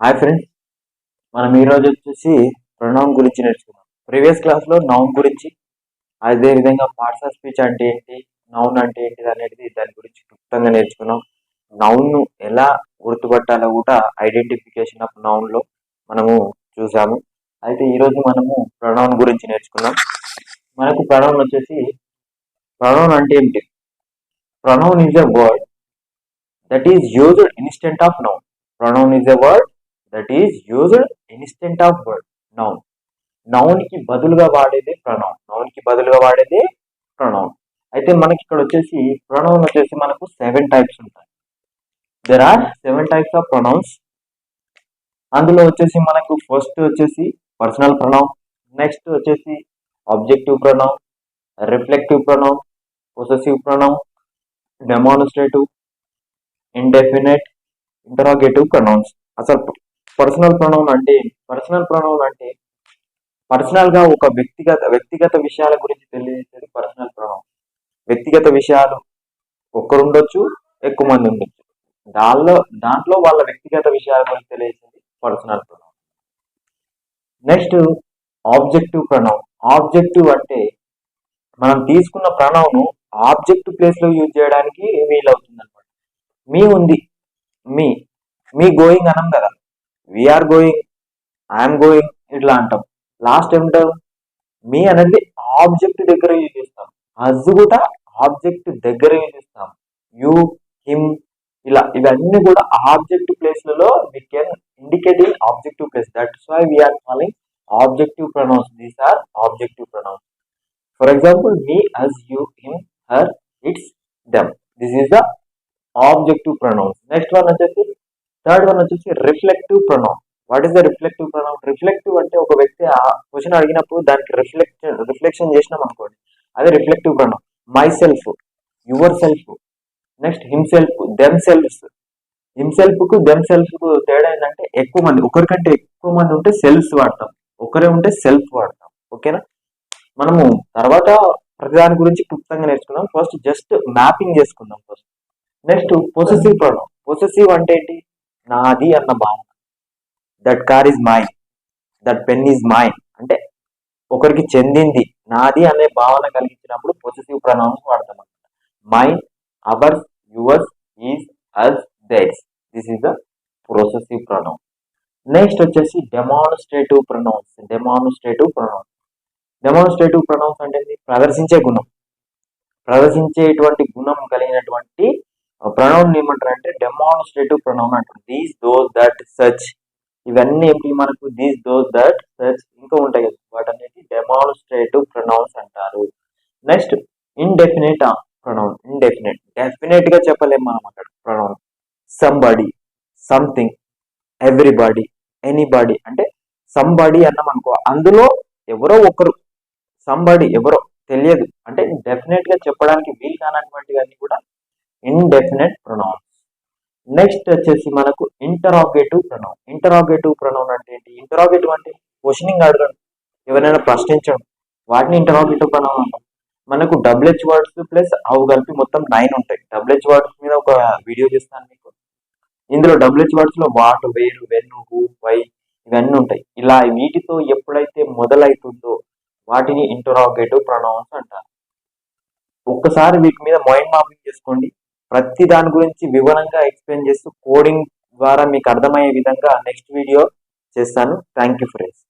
Hi friends, మనం ఈరోజు వచ్చేసి ప్రొనౌన్ గురించి నేర్చుకున్నాం. ప్రీవియస్ క్లాస్లో నౌన్ గురించి, అదేవిధంగా పార్ట్స్ ఆఫ్ స్పీచ్ అంటే ఏంటి, నౌన్ అంటే ఏంటిది అనేది దాని గురించి క్లుప్తంగా నేర్చుకున్నాం. నౌన్ను ఎలా గుర్తుపట్టాలో కూడా ఐడెంటిఫికేషన్ ఆఫ్ నౌన్లో మనము చూసాము. అయితే ఈరోజు మనము ప్రొనౌన్ గురించి నేర్చుకున్నాం. మనకు ప్రొనౌన్ వచ్చేసి, ప్రొనౌన్ అంటే ఏంటి? Pronoun is a word that is used instant of noun. Pronoun is a word that is used instant of word noun. Noun కి బదులుగా వాడేదే ప్రొనౌన్. నౌన్ కి బదులుగా వాడేదే ప్రొనౌన్. అయితే మనకి ఇక్కడ వచ్చేసి ప్రొనౌన్ వచ్చేసి మనకు 7 టైప్స్ ఉంటాయి. There are 7 types of pronouns. అందులో వచ్చేసి మనకు ఫస్ట్ వచ్చేసి పర్సనల్ ప్రొనౌన్, నెక్స్ట్ వచ్చేసి objective pronoun, reflective pronoun, possessive pronoun, demonstrative, indefinite, interrogative pronouns. అసలు పర్సనల్ ప్రొనౌన్ అంటే పర్సనల్ గా ఒక వ్యక్తిగత విషయాల గురించి తెలియజేసేది పర్సనల్ ప్రొనౌన్. వ్యక్తిగత విషయాలు ఒక్కరు ఉండొచ్చు, ఎక్కువ మంది ఉండొచ్చు. దాంట్లో వాళ్ళ వ్యక్తిగత విషయాల గురించి తెలియజేసేది personal pronoun. Next objective pronoun. Objective అంటే మనం తీసుకున్న ప్రొనౌన్ ఆబ్జెక్ట్ ప్లేస్ లో యూజ్ చేయడానికి వీలవుతుంది అనమాట. మీ ఉంది, మీ గోయింగ్ అనం కదా, వీఆర్ గోయింగ్, ఐఎమ్ గోయింగ్ ఇట్లా అంటాం. లాస్ట్ ఏమిటాం, మీ అనేది ఆబ్జెక్ట్ దగ్గర యూజ్ చేస్తాం. హజ్ కూడా ఆబ్జెక్ట్ దగ్గర యూజ్ చేస్తాం. యూ, హిమ్, ఇవన్నీ కూడా ఆబ్జెక్ట్ ప్లేస్లలో we can indicate in objective place. That's why we're calling objective pronouns. These are objective pronouns. For example, me, us, you, him, her, its, them. This is the objective pronouns. Next one వచ్చేసి, third one వచ్చేసి reflective pronoun. What is the reflective pronoun? Reflective అంటే ఒక వ్యక్తి ఆ question అడిగినప్పుడు దానికి reflection చేసినాం అనుకోండి, అదే reflective pronoun. Myself, yourself, next himself, themselves. Himself కు దెమ్ సెల్ఫ్ కు తేడా ఏంటంటే, ఎక్కువ మంది, ఒకరికంటే ఎక్కువ మంది ఉంటే సెల్ఫ్స్ వాడతాం, ఒకరే ఉంటే సెల్ఫ్ వాడతాం. ఓకేనా? మనము తర్వాత ప్రతిదాని గురించి క్లుప్తంగా నేర్చుకున్నాం. ఫస్ట్ జస్ట్ మ్యాపింగ్ చేసుకుందాం first. Next possessive pronoun. Possessive అంటే ఏంటి? నాది అన్న భావన. That car is mine, that pen is mine అంటే ఒకరికి చెందింది, నాది అనే భావన కలిగించినప్పుడు పొసెసివ్ ప్రొనౌన్స్ వాడతాం. Mine, ours, yours, his, us, theirs. This is the possessive pronoun. Next వచ్చేసి డెమాన్స్ట్రేటివ్ ప్రొనౌన్స్. డెమాన్స్ట్రేటివ్ ప్రొనౌన్స్ అంటే ప్రదర్శించే గుణం, ప్రదర్శించేటువంటి గుణం కలిగినటువంటి ప్రొనౌన్ ఏమంటారు అంటే డెమాన్స్ట్రేటివ్ ప్రొనౌన్ అంటారు. దీస్, దోస్, దట్, సచ్, ఇవన్నీ ఏంటి మనకు? దీస్, దోస్, దట్, సచ్ ఇంకా ఉంటాయి కదా, వాటన్నిటి డెమాన్స్ట్రేటివ్ ప్రొనౌన్స్ అంటారు. Next indefinite pronoun. డెఫినెట్ గా చెప్పలేము మనం అక్కడ pronoun. Somebody, something, everybody, anybody. అంటే సంబడి అన్నాం అనుకో, అందులో ఎవరో ఒకరు, సంబడి ఎవరో తెలియదు అంటే డెఫినెట్ గా చెప్పడానికి వీలు కానటువంటివన్నీ కూడా ఇండెఫినెట్ ప్రొనౌన్స్. నెక్స్ట్ వచ్చేసి మనకు ఇంటరాగేటివ్ ప్రొనౌన్. ఇంటరాగేటివ్ ప్రొనౌన్ అంటే ఏంటి? ఇంటరాగేటివ్ అంటే క్వశ్చనింగ్ అడగడం, ఎవరైనా ప్రశ్నించడం, వాటిని ఇంటరాగేటివ్ ప్రొనౌన్ అంటాం. మనకు డబ్ల్యూహెచ్ వర్డ్స్ ప్లస్ అవి కలిపి మొత్తం 9 ఉంటాయి. డబ్ల్యూహెచ్ వర్డ్స్ మీద ఒక వీడియో చేస్తాను మీకు. ఇందులో డబ్ల్యూహెచ్ వర్డ్స్ లో what, where, when, who, why ఇవన్నీ ఉంటాయి. ఇలా వీటితో ఎప్పుడైతే మొదలవుతుందో వాటిని ఇంటరాగేటివ్ ప్రొనౌన్స్ అంటారు. ఒక్కసారి వీటి మీద మైండ్ మ్యాపింగ్ చేసుకోండి. ప్రతి దాని గురించి వివరంగా ఎక్స్ప్లెయిన్ చేస్తూ కోడింగ్ ద్వారా మీకు అర్థమయ్యే విధంగా నెక్స్ట్ వీడియో చేస్తాను. Thank you friends.